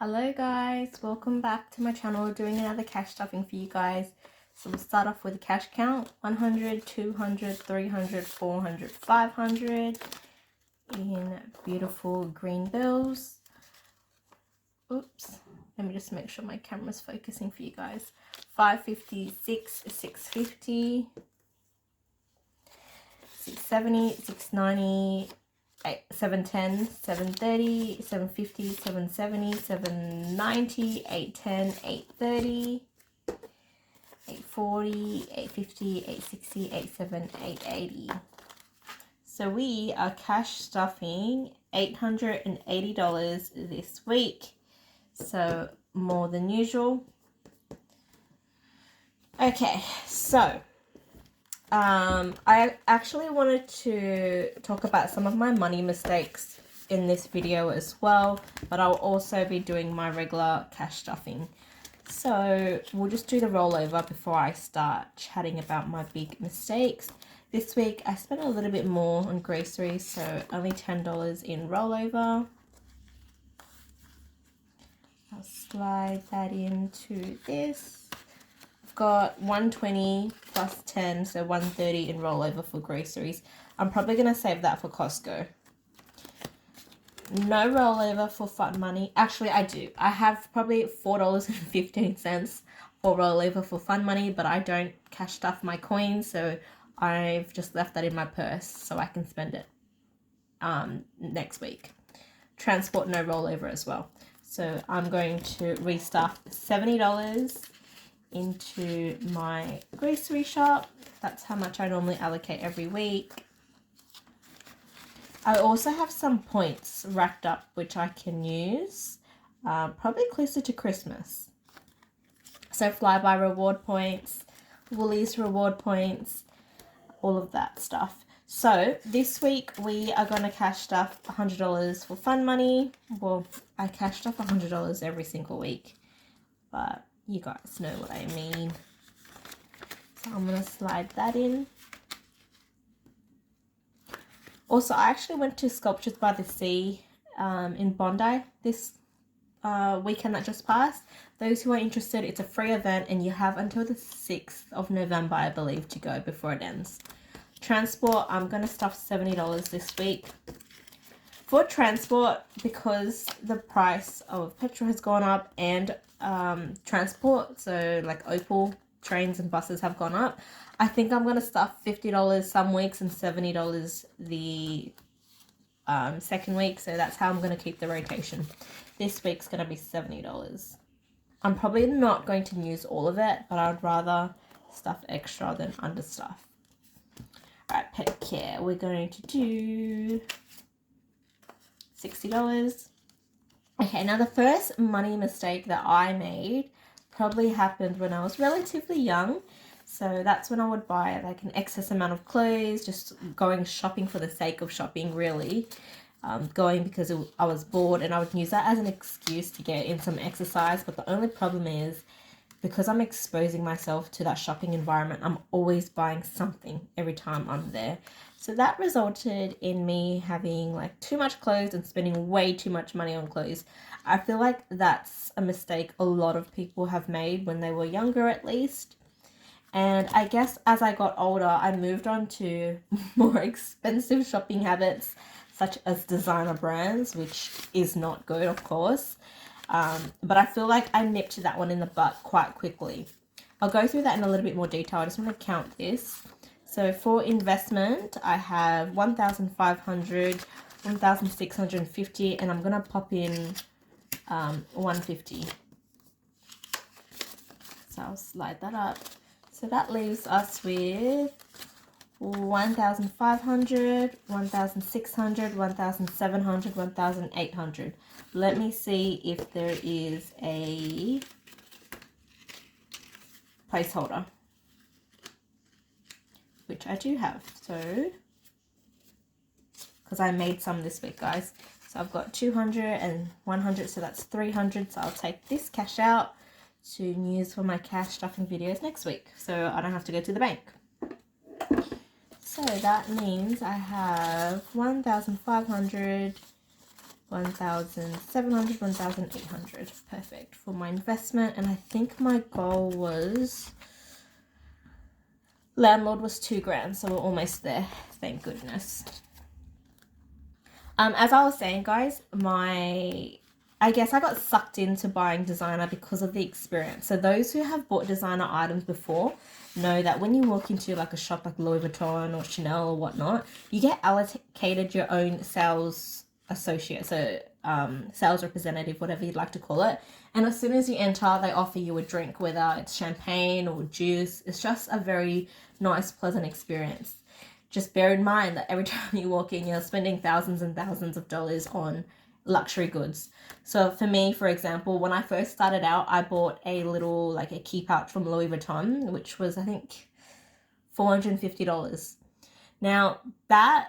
Hello guys, welcome back to my channel. Doing another cash stuffing for you guys. So we'll start off with a cash count: 100, 200, 300, 400, 500 in beautiful green bills. Oops, let me just make sure my camera's focusing for you guys. 550, 650, 670, 690, 710, 730, 750, 770, 790, 810, 830, 840, 850, 860, 87, 880. So we are cash stuffing $880 this week. So more than usual. Okay, so I actually wanted to talk about some of my money mistakes in this video as well, but I'll also be doing my regular cash stuffing. So we'll just do the rollover before I start chatting about my big mistakes. This week I spent a little bit more on groceries, so only $10 in rollover. I'll slide that into this. Got 120 plus 10, so 130 in rollover for groceries. I'm probably going to save that for Costco. No rollover for fun money. Actually, I do. I have probably $4.15 for rollover for fun money, but I don't cash stuff my coins, so I've just left that in my purse so I can spend it next week. Transport, no rollover as well. So I'm going to restuff $70 into my grocery shop. That's how much I normally allocate every week. I also have some points racked up which I can use probably closer to Christmas. So Flybuy reward points, Woolies reward points, all of that stuff. So this week we are going to cash stuff $100 for fun money. Well, I cash stuff $100 every single week, but you guys know what I mean. So I'm going to slide that in. Also, I actually went to Sculptures by the Sea in Bondi this weekend that just passed. Those who are interested, it's a free event and you have until the 6th of November, I believe, to go before it ends. Transport, I'm going to stuff $70 this week. For transport, because the price of petrol has gone up and transport, so like Opal trains and buses have gone up, I think I'm going to stuff $50 some weeks and $70 the second week. So that's how I'm going to keep the rotation. This week's going to be $70. I'm probably not going to use all of it, but I'd rather stuff extra than understuff. Alright, pet care, we're going to do $60. Okay, now the first money mistake that I made probably happened when I was relatively young. So that's when I would buy like an excess amount of clothes, just going shopping for the sake of shopping, really. Going because I was bored, and I would use that as an excuse to get in some exercise. But the only problem is, because I'm exposing myself to that shopping environment, I'm always buying something every time I'm there. So that resulted in me having like too much clothes and spending way too much money on clothes. I feel like that's a mistake a lot of people have made when they were younger, at least. And I guess as I got older, I moved on to more expensive shopping habits, such as designer brands, which is not good, of course. But I feel like I nipped that one in the butt quite quickly. I'll go through that in a little bit more detail. I just want to count this. So for investment, I have 1,500, 1,650, and I'm going to pop in 150. So I'll slide that up. So that leaves us with 1,500, 1,600, 1,700, 1,800. Let me see if there is a placeholder, which I do have. So, because I made some this week, guys. So I've got 200 and 100, so that's 300. So I'll take this cash out to use for my cash stuffing videos next week, so I don't have to go to the bank. So that means I have 1,500, 1,700, 1,800. Perfect for my investment. And I think my goal was, landlord was $2,000, so we're almost there. Thank goodness. As I was saying, guys, I guess I got sucked into buying designer because of the experience. So those who have bought designer items before know that when you walk into like a shop like Louis Vuitton or Chanel or whatnot, you get allocated your own sales associate, so sales representative, whatever you'd like to call it. And as soon as you enter, they offer you a drink, whether it's champagne or juice. It's just a very nice, pleasant experience. Just bear in mind that every time you walk in, you're spending thousands and thousands of dollars on luxury goods. So for me, for example, when I first started out, I bought a little, like a key pouch from Louis Vuitton, which was, I think, $450. Now, that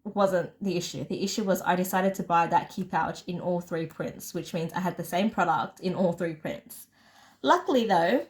wasn't the issue. The issue was I decided to buy that key pouch in all 3 prints, which means I had the same product in all 3 prints. Luckily though,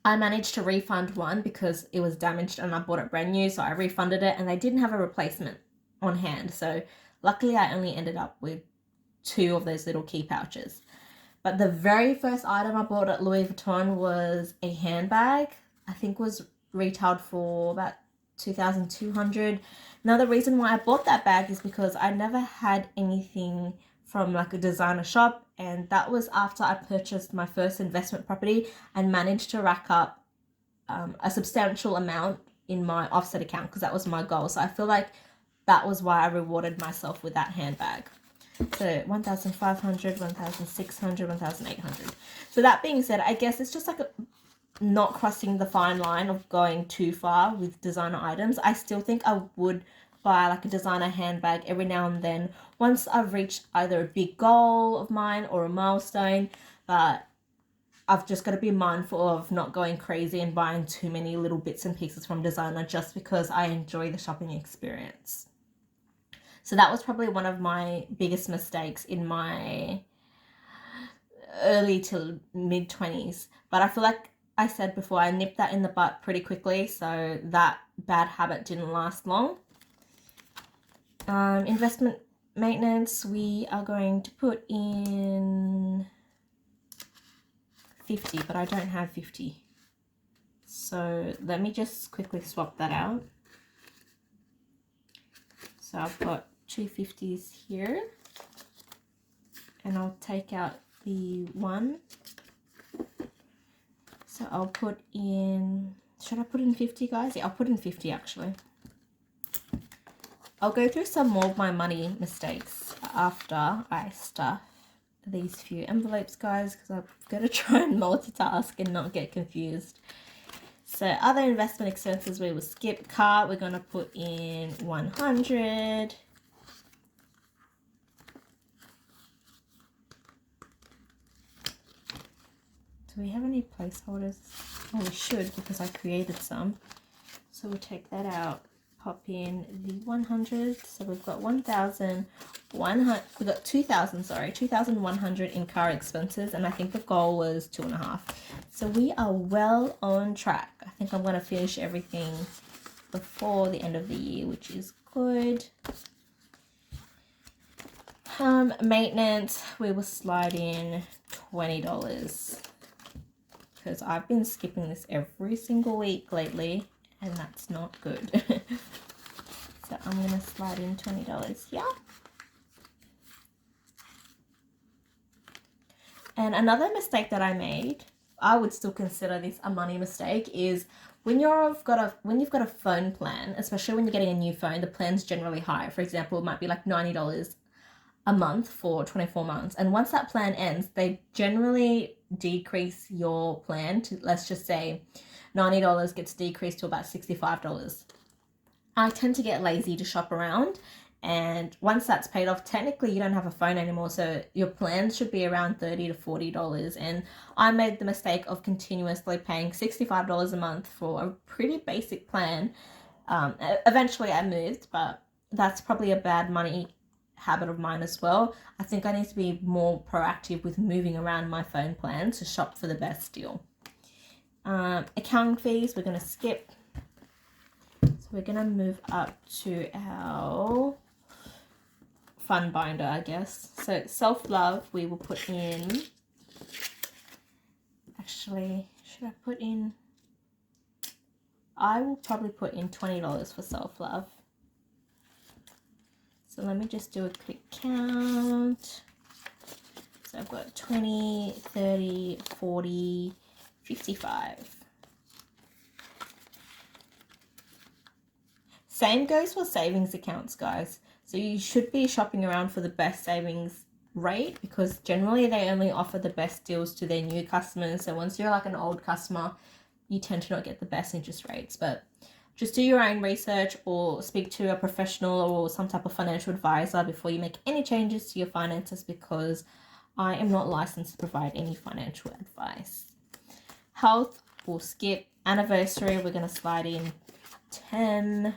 I managed to refund one because it was damaged and I bought it brand new, so I refunded it and they didn't have a replacement on hand. So luckily I only ended up with 2 of those little key pouches. But the very first item I bought at Louis Vuitton was a handbag. I think was retailed for about $2,200. Now the reason why I bought that bag is because I never had anything from like a designer shop, and that was after I purchased my first investment property and managed to rack up a substantial amount in my offset account because that was my goal. So I feel like that was why I rewarded myself with that handbag. So 1,500, 1,600, 1,800. So that being said, I guess it's just like not crossing the fine line of going too far with designer items. I still think I would buy like a designer handbag every now and then once I've reached either a big goal of mine or a milestone, but I've just got to be mindful of not going crazy and buying too many little bits and pieces from designer just because I enjoy the shopping experience. So that was probably one of my biggest mistakes in my early to mid 20s. But I feel like I said before, I nipped that in the butt pretty quickly, so that bad habit didn't last long. Investment maintenance, we are going to put in 50, but I don't have 50. So let me just quickly swap that out. So I've got 2 50s here, and I'll take out the 1. So I'll put in, should I put in 50, guys? Yeah, I'll put in 50 actually. I'll go through some more of my money mistakes after I stuff these few envelopes, guys, because I've got to try and multitask and not get confused. So other investment expenses, we will skip. Car, we're going to put in 100. Do we have any placeholders? Oh, we should, because I created some. So we'll take that out. Pop in the 100. So we've got 1,100. We've got 2,000. Sorry, 2,100 in car expenses, and I think the goal was 2.5. So we are well on track. I think I'm going to finish everything before the end of the year, which is good. Maintenance, we will slide in $20 because I've been skipping this every single week lately, and that's not good. So I'm going to slide in $20 here. And another mistake that I made, I would still consider this a money mistake, is when you've got a phone plan, especially when you're getting a new phone, the plan's generally high. For example, it might be like $90 a month for 24 months. And once that plan ends, they generally decrease your plan to, let's just say, $90 gets decreased to about $65. I tend to get lazy to shop around, and once that's paid off, technically you don't have a phone anymore, so your plans should be around $30 to $40. And I made the mistake of continuously paying $65 a month for a pretty basic plan. Eventually I moved, but that's probably a bad money habit of mine as well. I think I need to be more proactive with moving around my phone plan to shop for the best deal. Accounting fees, we're going to skip. So we're going to move up to our fun binder, I guess. So self-love, we will put in, actually, should I put in, I will probably put in $20 for self-love. So let me just do a quick count. So I've got 20, 30, 40, 55. Same goes for savings accounts, guys. So you should be shopping around for the best savings rate, because generally they only offer the best deals to their new customers. So once you're like an old customer, you tend to not get the best interest rates. But just do your own research or speak to a professional or some type of financial advisor before you make any changes to your finances, because I am not licensed to provide any financial advice. Health, we'll skip. Anniversary, we're going to slide in 10.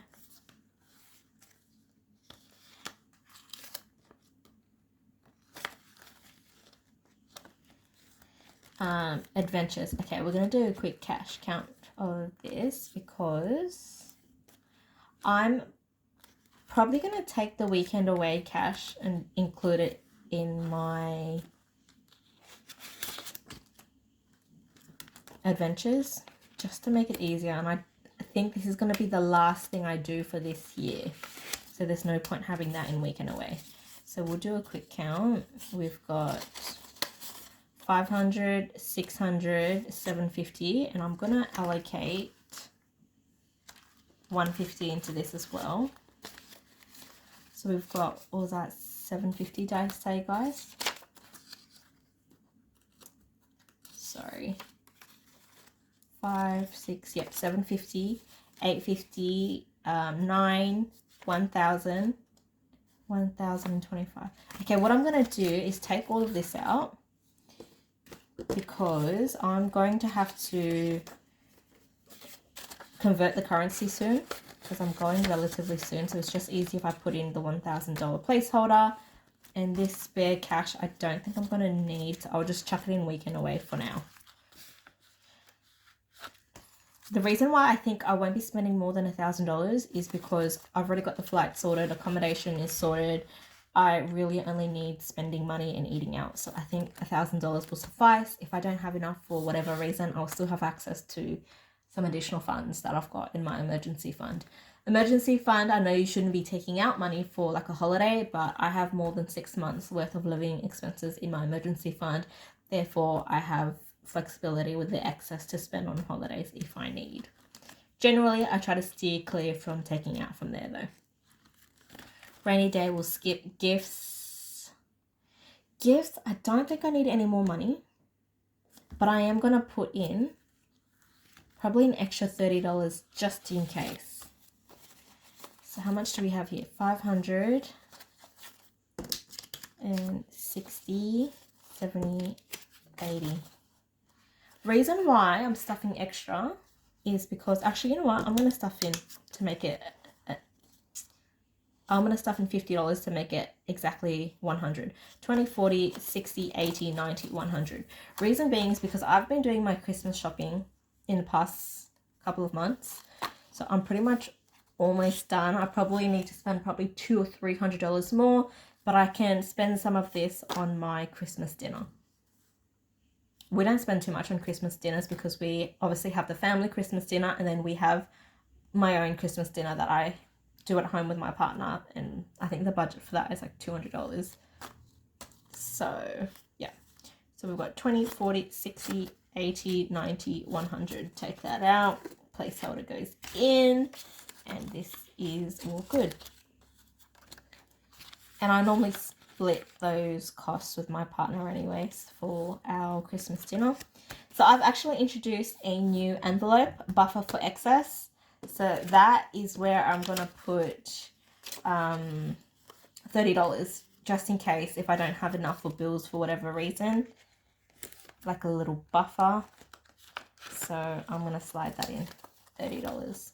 Adventures. Okay, we're going to do a quick cash count of this because I'm probably going to take the weekend away cash and include it in my adventures just to make it easier. And I think this is going to be the last thing I do for this year. So there's no point having that in weekend away. So we'll do a quick count. We've got 500, 600, 750, and I'm going to allocate 150 into this as well. So we've got, what was that, 750 did I say, guys? Sorry. 5, 6, yep, 750, 850, 9, 1,000, 1,025. Okay, what I'm going to do is take all of this out, because I'm going to have to convert the currency soon, because I'm going relatively soon. So it's just easy if I put in the $1,000 placeholder, and this spare cash I don't think I'm going to need, so I'll just chuck it in weekend away for now. The reason why I think I won't be spending more than $1,000 is because I've already got the flight sorted, accommodation is sorted. I really only need spending money and eating out. So I think $1,000 will suffice. If I don't have enough for whatever reason, I'll still have access to some additional funds that I've got in my emergency fund. Emergency fund, I know you shouldn't be taking out money for like a holiday, but I have more than 6 months worth of living expenses in my emergency fund. Therefore, I have flexibility with the excess to spend on holidays if I need. Generally, I try to steer clear from taking out from there though. Rainy day, we'll skip. Gifts. Gifts, I don't think I need any more money, but I am going to put in probably an extra $30 just in case. So how much do we have here? 500 and 60, 70, 80. Reason why I'm stuffing extra is because, actually, you know what? I'm going to stuff in to make it, I'm going to stuff in $50 to make it exactly 100. 20, 40, 60, 80, 90, 100. Reason being is because I've been doing my Christmas shopping in the past couple of months. So I'm pretty much almost done. I probably need to spend probably $200 or $300 more, but I can spend some of this on my Christmas dinner. We don't spend too much on Christmas dinners because we obviously have the family Christmas dinner, and then we have my own Christmas dinner that I do at home with my partner, and I think the budget for that is like $200. So yeah, so we've got 20, 40, 60, 80, 90, 100. Take that out, placeholder goes in, and this is all good. And I normally split those costs with my partner anyways for our Christmas dinner. So I've actually introduced a new envelope, buffer for excess. So that is where I'm going to put $30 just in case if I don't have enough for bills for whatever reason. Like a little buffer. So I'm going to slide that in, $30.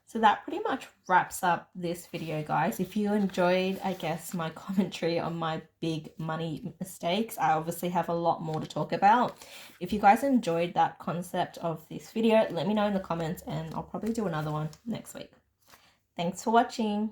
So that pretty much wraps up this video, guys. If you enjoyed, I guess, my commentary on my big money mistakes, I obviously have a lot more to talk about. If you guys enjoyed that concept of this video, let me know in the comments and I'll probably do another one next week. Thanks for watching.